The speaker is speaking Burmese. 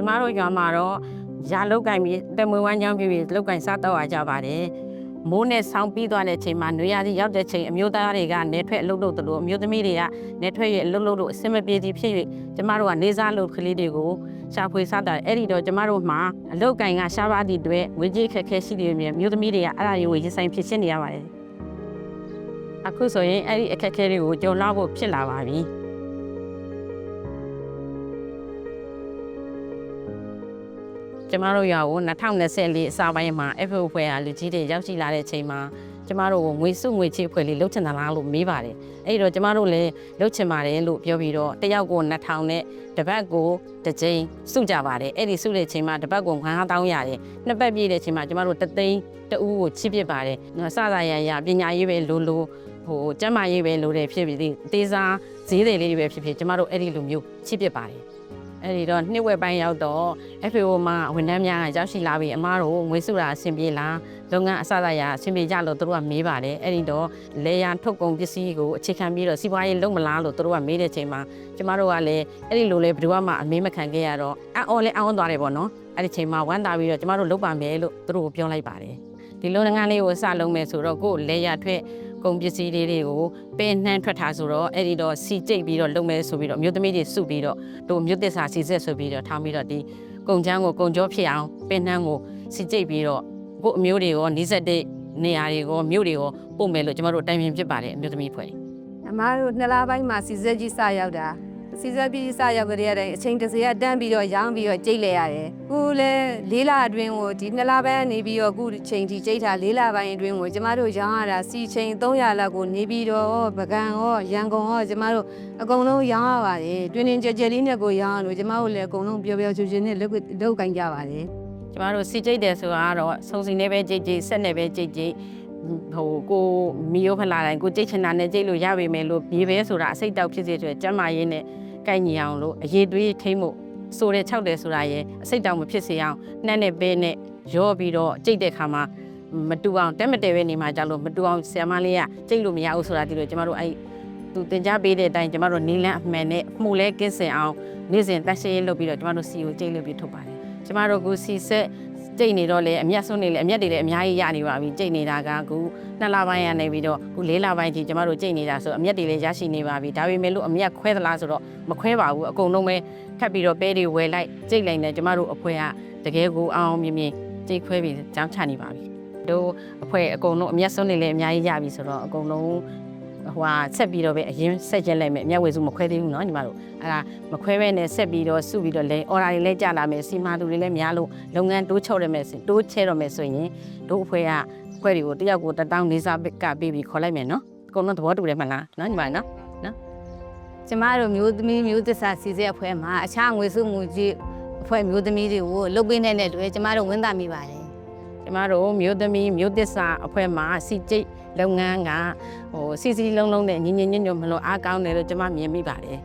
မတို့ရွာမှာတော့ရာလောက်ကင်ပြီးတမွေဝမ်းကြောင်းပြီးလောက်ကင်စားတော့ကြပါတယ်မိုးနဲ့ဆောင်းပြီးသွားတဲ့ချိန်မှာနွေရာသီရောက်တဲ့ချိန်အမျိုးသားတွေကနေထွက်အလုပ်လုပ်တယ်လို့အမျိုးသမီးတွေကနေထွက်ရအလုပ်လုပ်လို့အဆင်မပြေသည်ဖြစ်၍ကျမတို့ကနေစားလုပ်ကလေးတွေကိုရှာဖွေစားတာအဲ့ဒီတော့ကျမတို့မှာအလုပ်ကင်ကရှားပါးသည့်အတွက်ငွေကြေးခက်ခဲရှိနေတယ်မျိုးသမီးတွေကအဲ့ဒါတွေကိုရင်ဆိုင်ဖြစ်ရှင်းနေရပါတယ်အခုဆိုရင်အဲ့ဒီအခက်အခဲတွေကိုကြုံလောက်ဖို့ဖြစ်လာပါပြီကျမတို့ရွာကို2024အစပိုင်းမှာ FO ဖွဲ့ဟာလူကြီးတွေရောက်ရှိလာတဲ့ချိန်မှာကျမတို့ကိုငွေစုငွေချေဖွဲ့လေးလှုပ်ချင်တာလားလို့မေးပါတယ်အဲ့တော့ကျမတို့လည်းလှုပ်ချင်ပါတယ်လို့ပြောပြီးတော့တယောက်ကို2000နဲ့တပတ်ကိုတစ်ကြိမ်စုကြပါတယ်အဲ့ဒီစုတဲ့ချိန်မှာတပတ်ကို9000ရတယ်နှစ်ပတ်ပြည့်တဲ့ချိန်မှာကျမတို့3သိန်းတဦးကိုချိပစ်ပါတယ်စစရပညာရေးပဲလိုကျန်းမာရေးပဲလိုတယ်ဖြစ်ပြီးတေးစားဈေးတွေလေးတွေပဲဖြစ်ကျမတို့အဲ့ဒီလိုမျိုးချိပစ်ပါတယ်အဲ့ဒီတော့နှစ်ဝက်ပိုင်းရောက်တော့ FAO မှာဝန်ထမ်းများရောက်ရှိလာပြီးအမားတို့ငွေစုတာအဆင်ပြေလားလုပ်ငန်းအစစရအဆင်ပြေကြလို့တို့ကမေးပါတယ်အဲ့ဒီတော့လေယာထုတ်ကုန်ပစ္စည်းကိုအခြေခံပြီးတော့စီးပွားရေးလုပ်မလားလို့တို့ကမေးတဲ့ချိန်မှာကျမတို့ကလည်းအဲ့ဒီလိုလေဘယ်သူမှအမေးမခံခဲ့ရတော့အော်လဲအောင်းသွားတယ်ပေါ့နော်အဲ့ဒီချိန်မှာဝမ်းသာပြီးတော့ကျမတို့လုပ်ပါမယ်လို့တို့ကိုပြောလိုက်ပါတယ်ဒီလုပ်ငန်းလေးကိုစလုပ်မယ်ဆိုတော့ကိုယ်လေယာထွက်ကုန်ပစ္စည်းတွေကိုပင်နှမ်းထွက်ထားဆိုတော့အဲ့ဒီတော့စီကျိတ်ပြီးတော့လုပ်မယ်ဆိုပြီးတော့မြို့သမီးတွေစုပြီးတော့တို့မြို့သစ္စာစီဆက်ဆိုပြီးတော့ထားပြီးတော့ဒီကုန်ချမ်းကိုကုန်ကြောဖြစ်အောင်ပင်နှမ်းကိုစီကျိတ်ပြီးတော့ကိုအမျိုးတွေရောနီးစက်တဲ့နေရာတွေရောမြို့တွေရောပို့မယ်လို့ကျမတို့တိုင်ပင်ဖြစ်ပါတယ်အမျိုးသမီးဖွဲ့အမားတို့2လပိုင်းမှာစီဆက်ကြီးစရောက်တာစီဆက်ပြီးစရောက်ကြတဲ့အချိန်တစ်စရတန်းပြီးတော့ရောင်းပြီးတော့ကြိတ်လဲရတယ်ခုလည်း4လအတွင်းကိုဒီ2လပိုင်းနေပြီးတော့ခုချိန်ထိကြိတ်တာ4လပိုင်းအတွင်းကိုကျမတို့ရောင်းရတာစီချိန်300လောက်ကိုနေပြီးတော့ပကံရောရန်ကုန်ရောကျမတို့အကုန်လုံးရောင်းရပါတယ်တွင်တွင်ကြဲကြဲလေးနဲ့ကိုရောင်းရလို့ကျမတို့လည်းအကုန်လုံးပျော်ပျော်ရွှင်ရွှင်နဲ့လုပ်ကိုင်ကြပါတယ်ကျမတို့စီကျိတ်တယ်ဆိုတာကတော့စုံစီနဲ့ပဲကြိတ်ဆက်နဲ့ပဲကြိတ်ကိုမီယိုဖလာတိုင်းကိုကြိတ်ချင်တာနဲ့ကြိတ်လို့ရပါမယ်လို့မြေပဲဆိုတာအစိတ်တောက်ဖြစ်စေဆိုကျမ်းမာရေးနဲ့ကိုက်ညီအောင်လို့အရေးသွေးထိမ့်မှုဆိုတဲ့6တယ်ဆိုတာရဲ့အစိတ်တောင်မဖြစ်စေအောင်နှက်နဲ့ပဲနဲ့ရောပြီးတော့ကြိတ်တဲ့ခါမှာမတူအောင်တက်မတဲပဲနေမှာကြလို့မတူအောင်ဆရာမလေးကကြိတ်လို့မရဘူးဆိုတာဒီလိုကျမတို့အဲ့သူတင် जा ပေးတဲ့အတိုင်းကျမတို့နီလန်းအမှန်နဲ့မှုလဲကင်းစင်အောင်နေ့စဉ်တက်ရှင်းလုပ်ပြီးတော့ကျမတို့စီကိုကြိတ်လို့ပြီးထုတ်ပါတယ်ကျမတို့ကစီဆက်ကြိတ်နေတော့လေအမျက်ဆုံးနေလေအမျက်တွေလည်းအများကြီးရနေပါပြီကြိတ်နေတာကခု2လပိုင်းရနေပြီးတော့ခု4လပိုင်းထိကျမတို့ကြိတ်နေတာဆိုအမျက်တွေလည်းရရှိနေပါပြီဒါပေမဲ့လို့အမျက်ခွဲသလားဆိုတော့မခွဲပါဘူးအကုန်လုံးပဲထပ်ပြီးတော့ပဲတွေဝယ်လိုက်ကြိတ်လိုက်နေကျမတို့အဖွဲကတကယ်ကိုအောင်မြင်မြင်ကြိတ်ခွဲပြီးကြောင်းချနေပါပြီတို့အဖွဲအကုန်လုံးအမျက်ဆုံးနေလည်းအများကြီးရပြီဆိုတော့အကုန်လုံးဆက်ပြီးတော့ပဲအရင်ဆက်ကျက်လိုက်မယ်အမျက်ဝေစုမခွဲသေးဘူးเนาะညီမတို့အဲ့ဒါမခွဲဘဲနဲ့ဆက်ပြီးတော့စုပြီးတော့လဲအော်ဒါတွေလည်းကြာလာမယ်စီမာသူတွေလည်းများလို့လုပ်ငန်းတိုးချော့ရမယ်တိုးချဲတော့မယ်ဆိုရင်တို့အဖွဲတွေကိုတယောက်ကို1000လေးစားကပေးပြီးခေါ်လိုက်မယ်เนาะအကုန်လုံးသဘောတူတယ်မလားเนาะညီမเนาะကျမတို့မျိုးသမီးမျိုးသစ္စာစီစဉ်အဖွဲ့မှာအခြားငွေစုငွေကြီးအဖွဲ့မျိုးသမီးတွေကိုလှုပ်ပေးနေတဲ့တွေ့ကျမတို့ဝန်တာမိပါတယ်ကျမတို့မျိုးသမီးမျိုးသစ္စာအဖွဲ့မှာစီကျိတ်လုပ်ငန်းကစီလုံးလုံးနဲ့ညီညွတ်မလို့အားကောင်းတယ်လို့ကျမမြင်မိပါတယ်